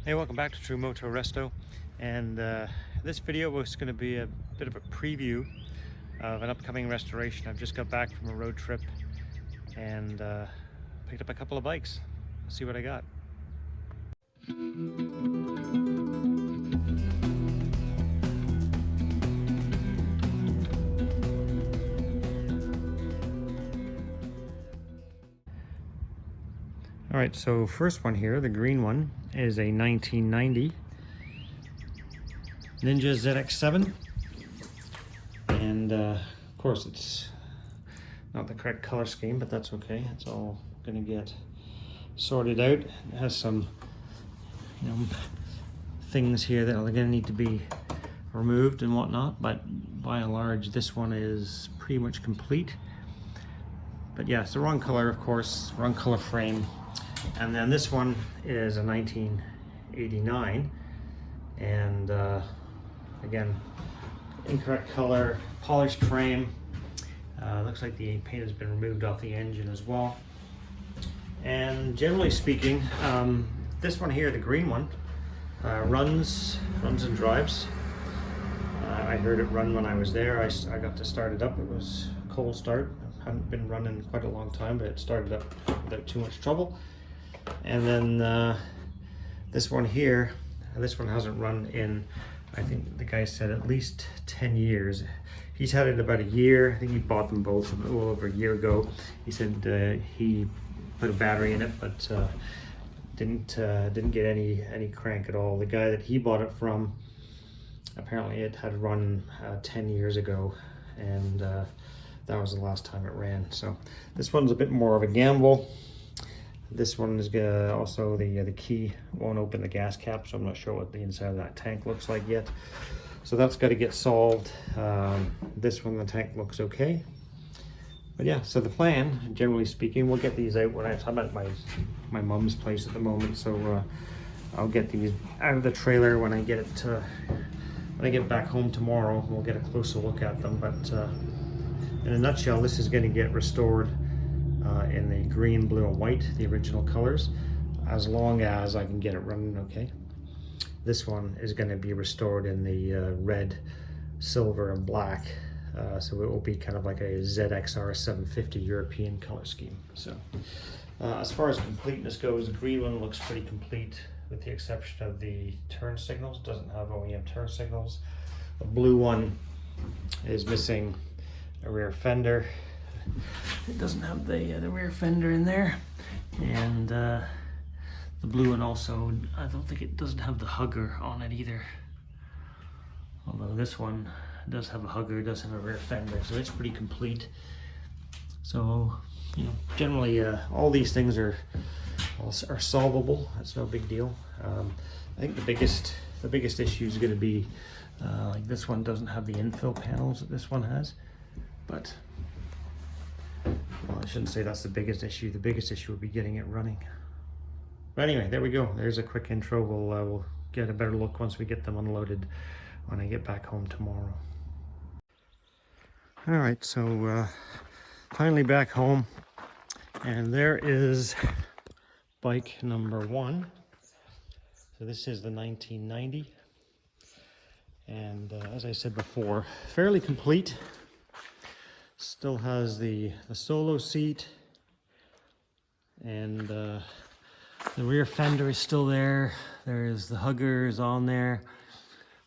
Hey, welcome back to True-Moto-Resto, and this video was going to be a bit of a preview of an upcoming restoration. I've just got back from a road trip and picked up a couple of bikes. Let's see what I got. All right, so first one here, the green one, is a 1990 Ninja ZX-7, and of course it's not the correct color scheme, but that's okay. It's all gonna get sorted out. It has some, things here that are gonna need to be removed and whatnot, but by and large, this one is pretty much complete. But yeah, it's the wrong color, of course, wrong color frame. And then this one is a 1989, and again, incorrect color, polished frame. Looks like the paint has been removed off the engine as well. And generally speaking, this one here, the green one, runs and drives. I heard it run when I was there. I got to start it up. It was a cold start. I hadn't been running quite a long time, but it started up without too much trouble. And then this one here, this one hasn't run in, I think the guy said, at least 10 years. He's had it about a year. I think he bought them both a little over a year ago. He said he put a battery in it, but didn't get any crank at all. The guy that he bought it from, apparently it had run 10 years ago, and that was the last time it ran. So this one's a bit more of a gamble. This one is also the key won't open the gas cap, so I'm not sure what the inside of that tank looks like yet. So that's got to get solved. This one, the tank looks okay. But yeah, so the plan, generally speaking, we'll get these out when I'm at my mom's place at the moment. So I'll get these out of the trailer when I get back home tomorrow. We'll get a closer look at them. But in a nutshell, this is going to get restored in the green, blue, and white, the original colors, as long as I can get it running okay. This one is going to be restored in the red, silver, and black, so it will be kind of like a ZX-R 750 European color scheme. So as far as completeness goes, the green one looks pretty complete, with the exception of the turn signals. It doesn't have OEM turn signals. The blue one is missing a rear fender. It doesn't have the rear fender in there, and the blue one also, I don't think it doesn't have the hugger on it either, although this one does have a hugger, it does have a rear fender, so it's pretty complete. So generally all these things are solvable. That's no big deal. I think the biggest issue is going to be like this one doesn't have the infill panels that this one has, but well, I shouldn't say that's the biggest issue. The biggest issue would be getting it running. But anyway, there we go. There's a quick intro. We'll get a better look once we get them unloaded when I get back home tomorrow. All right, so finally back home, and there is bike number one. So this is the 1990, and as I said before, fairly complete. Still has the solo seat, and the rear fender is still there. There's the hugger is on there,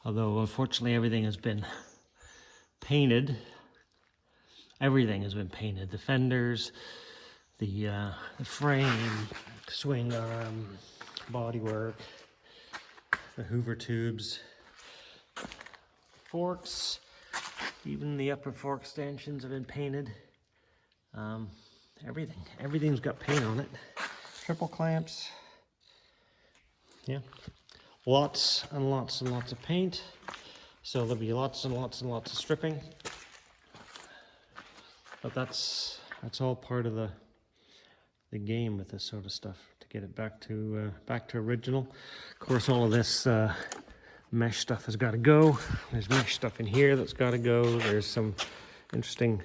although unfortunately everything has been painted. Everything has been painted. The fenders, the frame, swing arm, bodywork, the Hoover tubes, forks. Even the upper fork stanchions have been painted. Everything's got paint on it. Triple clamps. Yeah, lots and lots and lots of paint. So there'll be lots and lots and lots of stripping. But that's all part of the game with this sort of stuff, to get it back to original. Of course, all of this mesh stuff has got to go. There's mesh stuff in here that's got to go. There's some interesting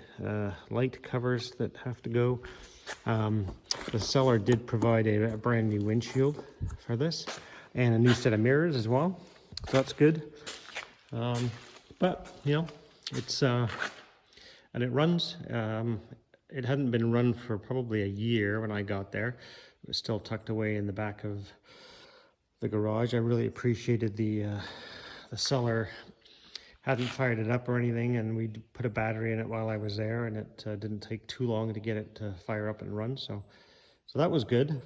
light covers that have to go. The seller did provide a brand new windshield for this. and a new set of mirrors as well. So that's good. But you know, it's and it runs. It hadn't been run for probably a year when I got there. It was still tucked away in the back of the garage. I really appreciated the seller hadn't fired it up or anything, and we put a battery in it while I was there, and it didn't take too long to get it to fire up and run. So that was good.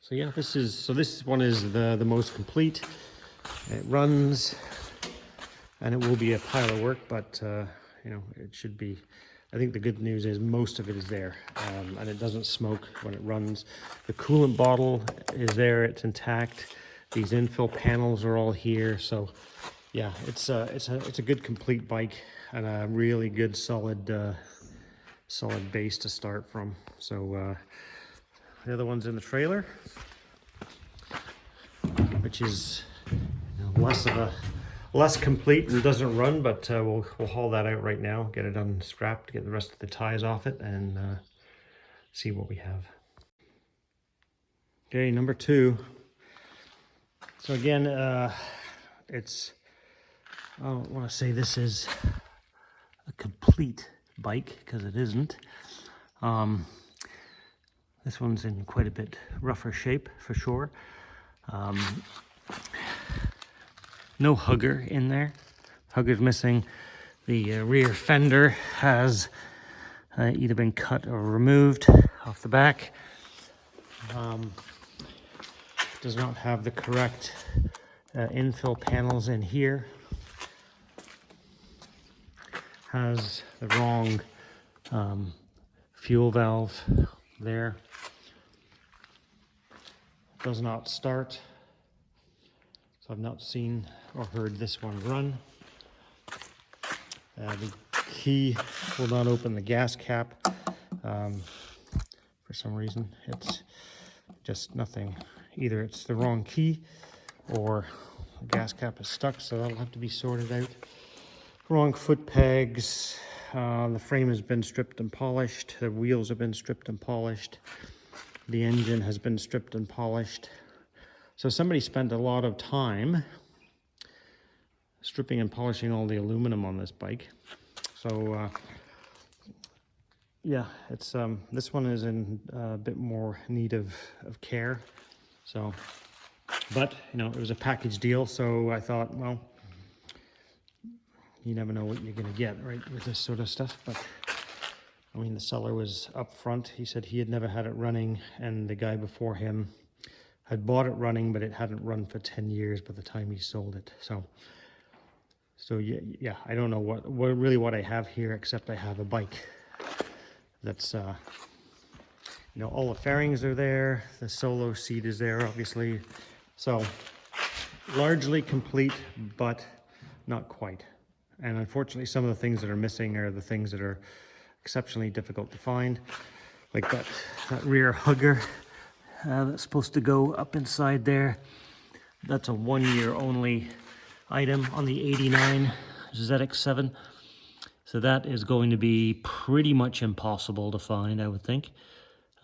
So yeah, this one is the most complete. It runs, and it will be a pile of work, but you know, it should be. I think the good news is most of it is there, and it doesn't smoke when it runs. The coolant bottle is there; it's intact. These infill panels are all here, so yeah, it's a good complete bike and a really good solid base to start from. So the other one's in the trailer, which is, you know, less complete and doesn't run, but we'll haul that out right now, get it unstrapped, get the rest of the ties off it, and see what we have. Okay, number 2. So again, it's, I don't want to say this is a complete bike, because it isn't. This one's in quite a bit rougher shape for sure. No hugger in there. Hugger's missing. The rear fender has either been cut or removed off the back. Does not have the correct infill panels in here. Has the wrong fuel valve there. Does not start. So I've not seen or heard this one run. The key will not open the gas cap for some reason. It's just nothing. Either it's the wrong key or the gas cap is stuck, so that'll have to be sorted out. Wrong foot pegs. The frame has been stripped and polished. The wheels have been stripped and polished. The engine has been stripped and polished. So somebody spent a lot of time stripping and polishing all the aluminum on this bike. So yeah, it's this one is in a bit more need of care. So, but you know, it was a package deal, so I thought, well, you never know what you're gonna get, right, with this sort of stuff. But I mean, the seller was up front. He said he had never had it running, and the guy before him had bought it running, but it hadn't run for 10 years by the time he sold it. So yeah, I don't know what I have here, except I have a bike that's you know, all the fairings are there, the solo seat is there, obviously. So largely complete, but not quite. And unfortunately, some of the things that are missing are the things that are exceptionally difficult to find, like that rear hugger that's supposed to go up inside there. That's a 1-year only item on the 89 ZX-7. So that is going to be pretty much impossible to find, I would think.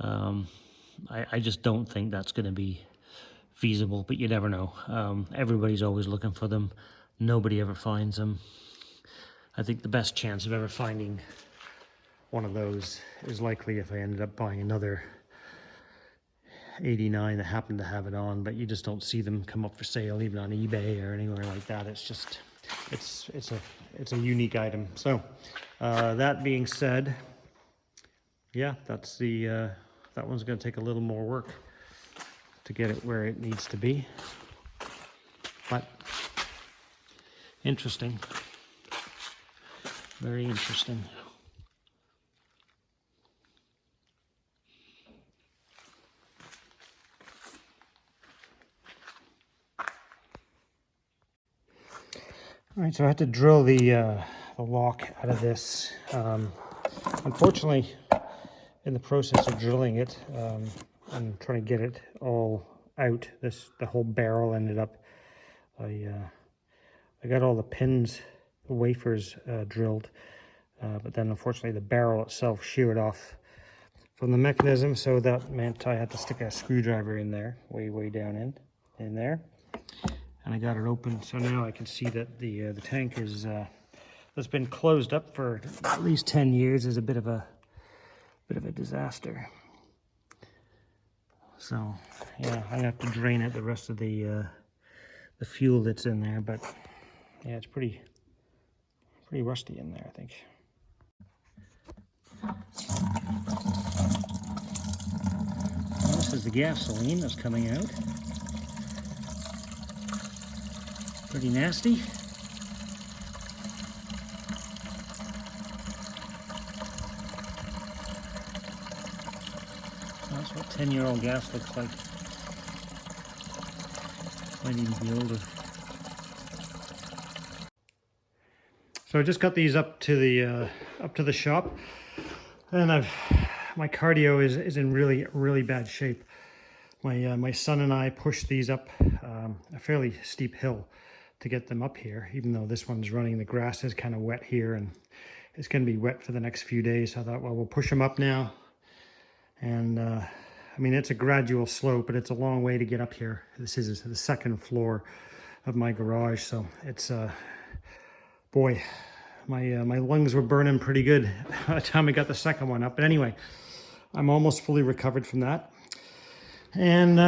I just don't think that's going to be feasible, but you never know. Everybody's always looking for them. Nobody ever finds them. I think the best chance of ever finding one of those is likely if I ended up buying another 89 that happened to have it on, but you just don't see them come up for sale even on eBay or anywhere like that. It's just, it's a unique item. So that being said, yeah, that's the that one's going to take a little more work to get it where it needs to be, but interesting, very interesting. All right, so I had to drill the lock out of this. Unfortunately, in the process of drilling it and trying to get it all out, the whole barrel ended up. I got all the pins, the wafers drilled, but then unfortunately the barrel itself sheared off from the mechanism, so that meant I had to stick a screwdriver in there, way down in there. And I got it open, so now I can see that the tank is that's been closed up for at least 10 years is a bit of a disaster. So yeah, I have to drain it, the rest of the fuel that's in there, but yeah, it's pretty rusty in there, I think. Well, this is the gasoline that's coming out. Pretty nasty. That's what 10-year-old gas looks like. Might even be older. So I just got these up to the shop, and my cardio is in really bad shape. My son and I pushed these up a fairly steep hill to get them up here, even though this one's running. The grass is kind of wet here, and it's going to be wet for the next few days. So I thought, well, we'll push them up now. And I mean, it's a gradual slope, but it's a long way to get up here. This is the second floor of my garage, so it's boy, my lungs were burning pretty good by the time I got the second one up. But anyway, I'm almost fully recovered from that, and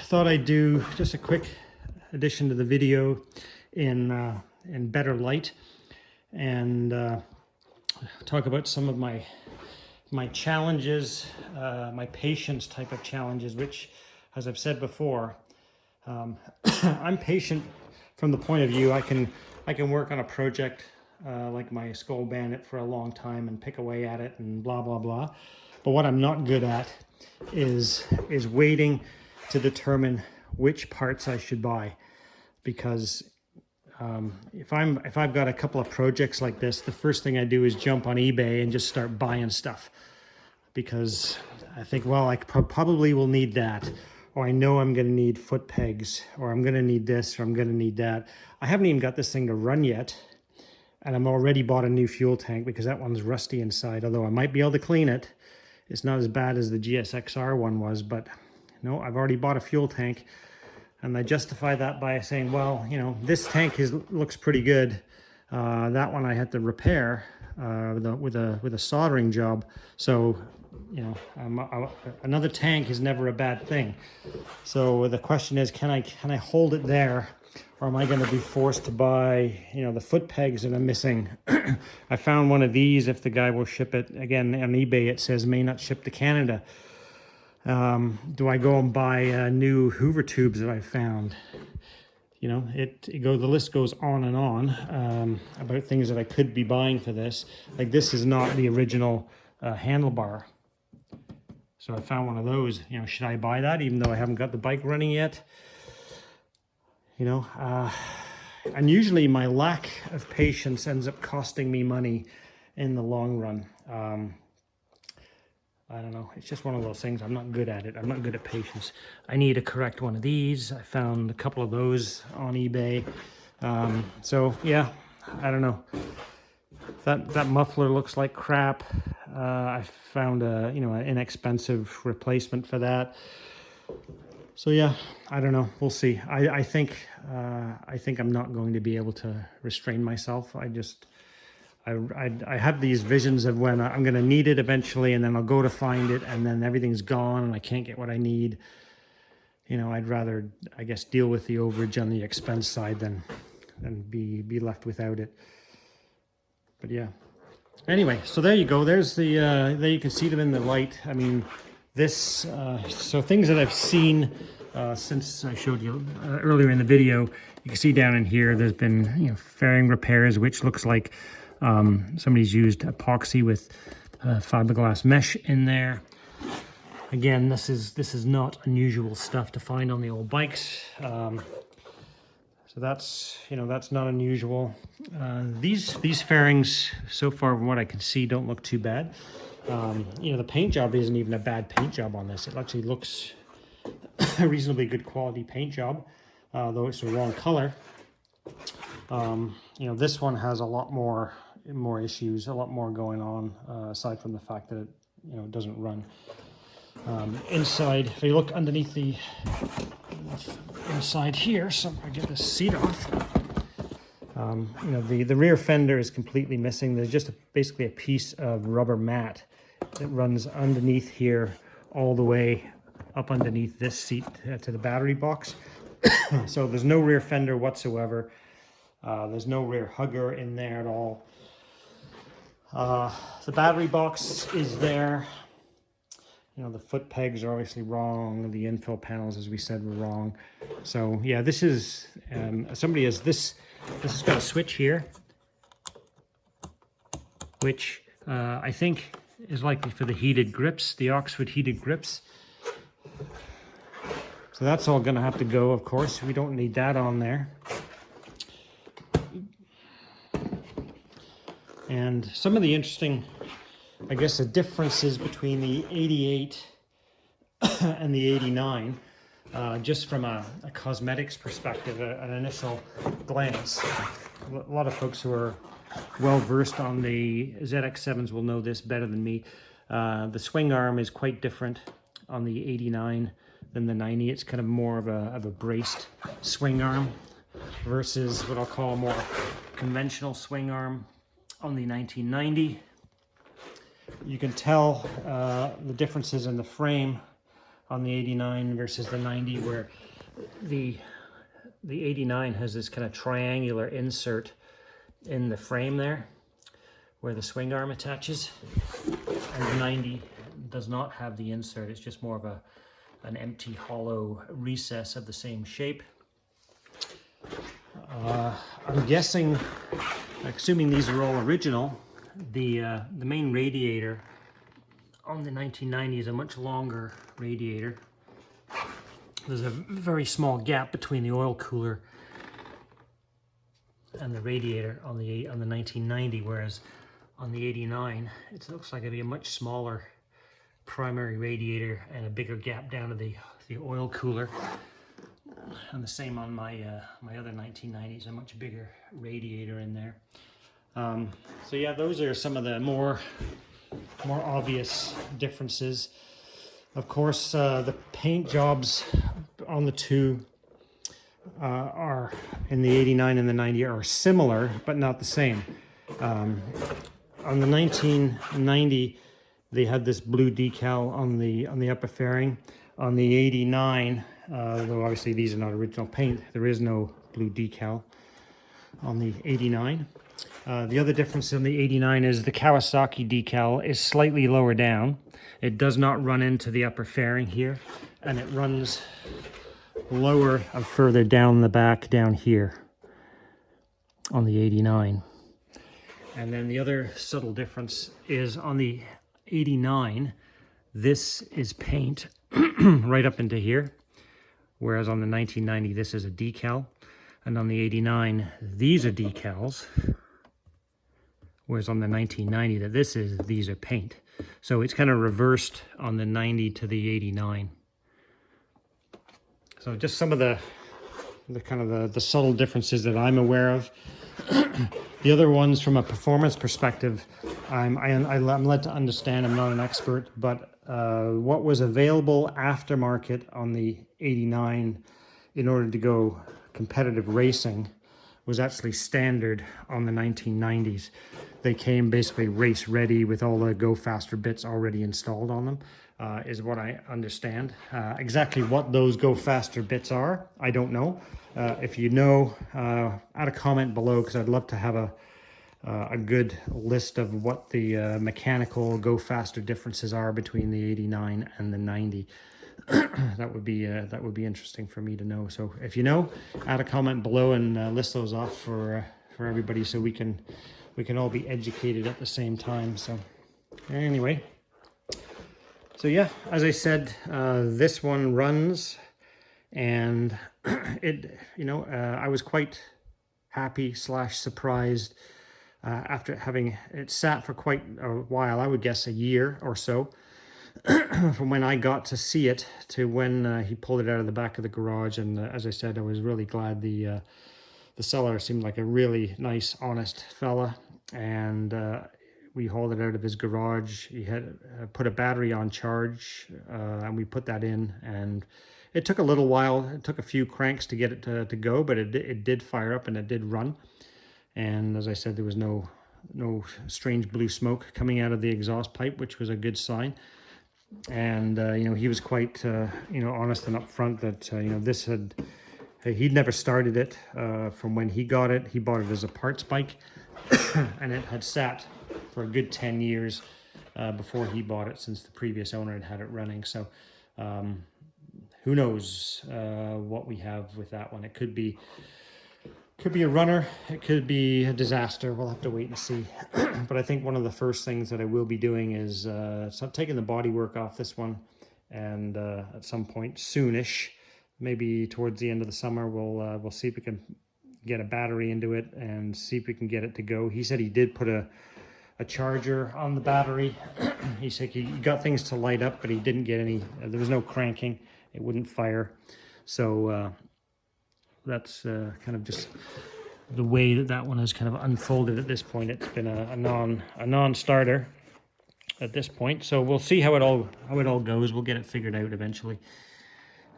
thought I'd do just a quick addition to the video in better light, and talk about some of my challenges, my patience type of challenges, which, as I've said before, I'm patient from the point of view I can work on a project like my Skull Bandit for a long time and pick away at it and blah blah blah. But what I'm not good at is waiting to determine which parts I should buy, because if I've got a couple of projects like this, the first thing I do is jump on eBay and just start buying stuff, because I think, well, I probably will need that, or I know I'm going to need foot pegs, or I'm going to need this, or I'm going to need that. I haven't even got this thing to run yet, and I'm already bought a new fuel tank because that one's rusty inside, although I might be able to clean it. It's not as bad as the GSX-R one was, but no, I've already bought a fuel tank. And I justify that by saying, well, you know, this tank looks pretty good. That one I had to repair with a soldering job. So, you know, another tank is never a bad thing. So the question is, can I hold it there, or am I going to be forced to buy, you know, the foot pegs that I'm missing? I found one of these. If the guy will ship it, again on eBay, it says may not ship to Canada. Do I go and buy new Hoover tubes that I found? You know, the list goes on and on about things that I could be buying for this. Like, this is not the original handlebar. So I found one of those. You know, should I buy that even though I haven't got the bike running yet? You know, and usually my lack of patience ends up costing me money in the long run. I don't know. It's just one of those things. I'm not good at it. I'm not good at patience. I need to correct one of these. I found a couple of those on eBay. So yeah, I don't know. That muffler looks like crap. I found an inexpensive replacement for that. So yeah, I don't know. We'll see. I think I'm not going to be able to restrain myself. I have these visions of when I'm going to need it eventually, and then I'll go to find it, and then everything's gone, and I can't get what I need. You know, I'd rather, I guess, deal with the overage on the expense side than be left without it. But yeah. Anyway, so there you go. There's the there you can see them in the light. I mean, this so things that I've seen since I showed you earlier in the video. You can see down in here, there's been, you know, fairing repairs, which looks like somebody's used epoxy with fiberglass mesh in there. Again, this is not unusual stuff to find on the old bikes. So that's, you know, that's not unusual. These fairings, so far from what I can see, don't look too bad. You know, the paint job isn't even a bad paint job on this. It actually looks a reasonably good quality paint job, though it's the wrong color. You know, this one has a lot more issues, a lot more going on, aside from the fact that you know, it doesn't run. Inside, if you look underneath the inside here, so I get this seat off. You know, the rear fender is completely missing. There's just basically a piece of rubber mat that runs underneath here all the way up underneath this seat to the battery box. So there's no rear fender whatsoever. There's no rear hugger in there at all. The battery box is there. You know, the foot pegs are obviously wrong. The infill panels, as we said, were wrong. So yeah, this is, somebody has this has got a switch here, which I think is likely for the heated grips, the Oxford heated grips. So that's all going to have to go, of course. We don't need that on there. And some of the interesting, I guess, the differences between the 88 and the 89, just from a cosmetics perspective, an initial glance. A lot of folks who are well versed on the ZX-7's will know this better than me. The swing arm is quite different on the 89 than the 90. It's kind of more of a braced swing arm versus what I'll call a more conventional swing arm on the 1990. You can tell the differences in the frame on the 89 versus the 90, where the 89 has this kind of triangular insert in the frame there where the swing arm attaches, and the 90 does not have the insert. It's just more of an empty hollow recess of the same shape. I'm guessing, assuming these are all original, the main radiator on the 1990 is a much longer radiator. There's a very small gap between the oil cooler and the radiator on the 1990, whereas on the 89 it looks like it'd be a much smaller primary radiator and a bigger gap down to the oil cooler. And the same on my my other 1990s, a much bigger radiator in there. So yeah, those are some of the more obvious differences. Of course, the paint jobs on the two are in the 89 and the 90 are similar, but not the same. On the 1990, they had this blue decal on the upper fairing. On the 89, though obviously these are not original paint, there is no blue decal on the 89. The other difference in the 89 is the Kawasaki decal is slightly lower down. It does not run into the upper fairing here, and it runs lower and further down the back down here on the 89. And then the other subtle difference is on the 89, this is paint right up into here, whereas on the 1990 this is a decal, and on the 89 these are decals, whereas on the 1990 these are paint. So it's kind of reversed on the 90 to the 89. So just some of the kind of the subtle differences that I'm aware of. The other ones from a performance perspective, I'm led to understand, I'm not an expert, but what was available aftermarket on the 89 in order to go competitive racing was actually standard on the 1990s. They came basically race ready with all the go faster bits already installed on them, is what I understand. Exactly what those go faster bits are, I don't know. If you know, add a comment below, because I'd love to have a good list of what the mechanical go faster differences are between the 89 and the 90. That would be interesting for me to know. So if you know, add a comment below and list those off for everybody, so we can all be educated at the same time. So anyway, so yeah, as I said, this one runs, and it, you know, I was quite happy / surprised after having it sat for quite a while. I would guess a year or so from when I got to see it to when he pulled it out of the back of the garage. And as I said, I was really glad. The seller seemed like a really nice, honest fella, and we hauled it out of his garage. He had put a battery on charge, and we put that in, and it took a little while. It took a few cranks to get it to go, but it did fire up and it did run. And as I said, there was no strange blue smoke coming out of the exhaust pipe, which was a good sign. And you know, he was quite you know, honest and upfront that you know, this had, he'd never started it from when he got it. He bought it as a parts bike, and it had sat for a good 10 years before he bought it, since the previous owner had it running. So who knows what we have with that one. It could be a runner, it could be a disaster. We'll have to wait and see. But I think one of the first things that I will be doing is taking the bodywork off this one, and at some point soonish, maybe towards the end of the summer, we'll see if we can get a battery into it and see if we can get it to go. He said he did put a charger on the battery. He said he got things to light up, but he didn't get any, there was no cranking, it wouldn't fire. So that's kind of just the way that one has kind of unfolded at this point. It's been a non-starter at this point. So we'll see how it all goes. We'll get it figured out eventually,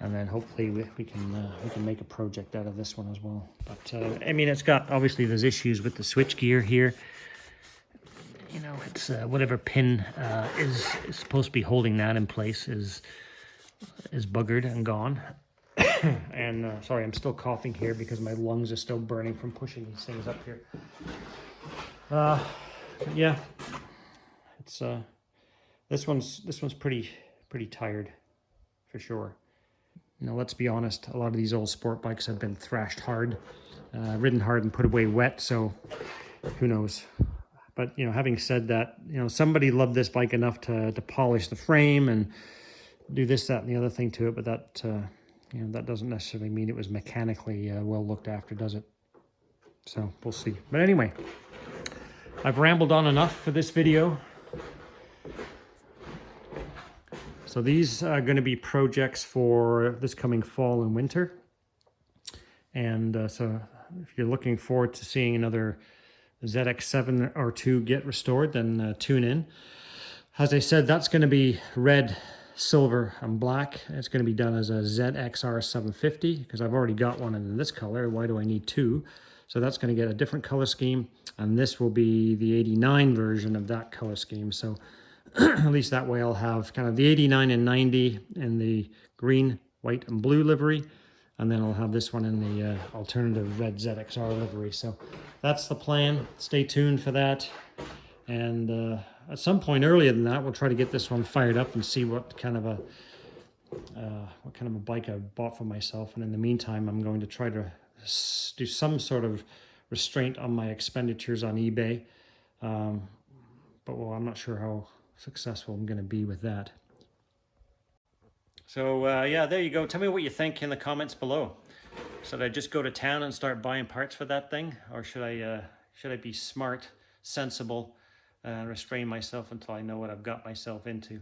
and then hopefully we can make a project out of this one as well. But I mean, it's got, obviously there's issues with the switch gear here. You know, it's whatever pin is supposed to be holding that in place is buggered and gone. And sorry, I'm still coughing here because my lungs are still burning from pushing these things up here. Yeah, it's this one's pretty tired for sure. You know, let's be honest, a lot of these old sport bikes have been thrashed hard, ridden hard and put away wet, so who knows. But you know, having said that, you know, somebody loved this bike enough to polish the frame and do this, that, and the other thing to it, but that you know, that doesn't necessarily mean it was mechanically well looked after, does it? So we'll see. But anyway, I've rambled on enough for this video. So these are going to be projects for this coming fall and winter. And so if you're looking forward to seeing another ZX-7 or 2 get restored, then tune in. As I said, that's going to be red, silver, and black. It's going to be done as a ZX-750 because I've already got one in this color. Why do I need 2? So that's going to get a different color scheme, and this will be the 89 version of that color scheme. So at least that way I'll have kind of the 89 and 90 in the green, white, and blue livery, and then I'll have this one in the alternative red ZXR livery. So that's the plan. Stay tuned for that. And at some point earlier than that, we'll try to get this one fired up and see what kind of a bike I bought for myself. And in the meantime, I'm going to try to do some sort of restraint on my expenditures on eBay. But well, I'm not sure how successful I'm going to be with that. So yeah, there you go. Tell me what you think in the comments below. Should I just go to town and start buying parts for that thing, or should I be smart, sensible, and restrain myself until I know what I've got myself into?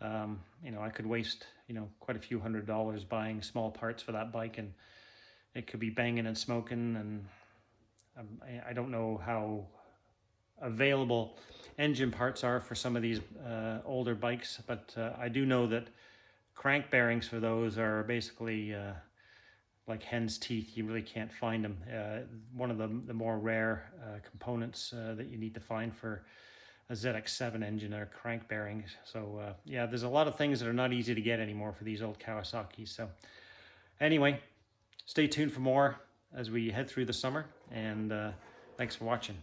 You know, I could waste, you know, quite a few $100s buying small parts for that bike, and it could be banging and smoking, and I don't know how available engine parts are for some of these older bikes, but I do know that crank bearings for those are basically like hen's teeth. You really can't find them. One of the more rare components that you need to find for a ZX-7 engine are crank bearings. So yeah, there's a lot of things that are not easy to get anymore for these old Kawasaki's. So anyway, stay tuned for more as we head through the summer, and thanks for watching.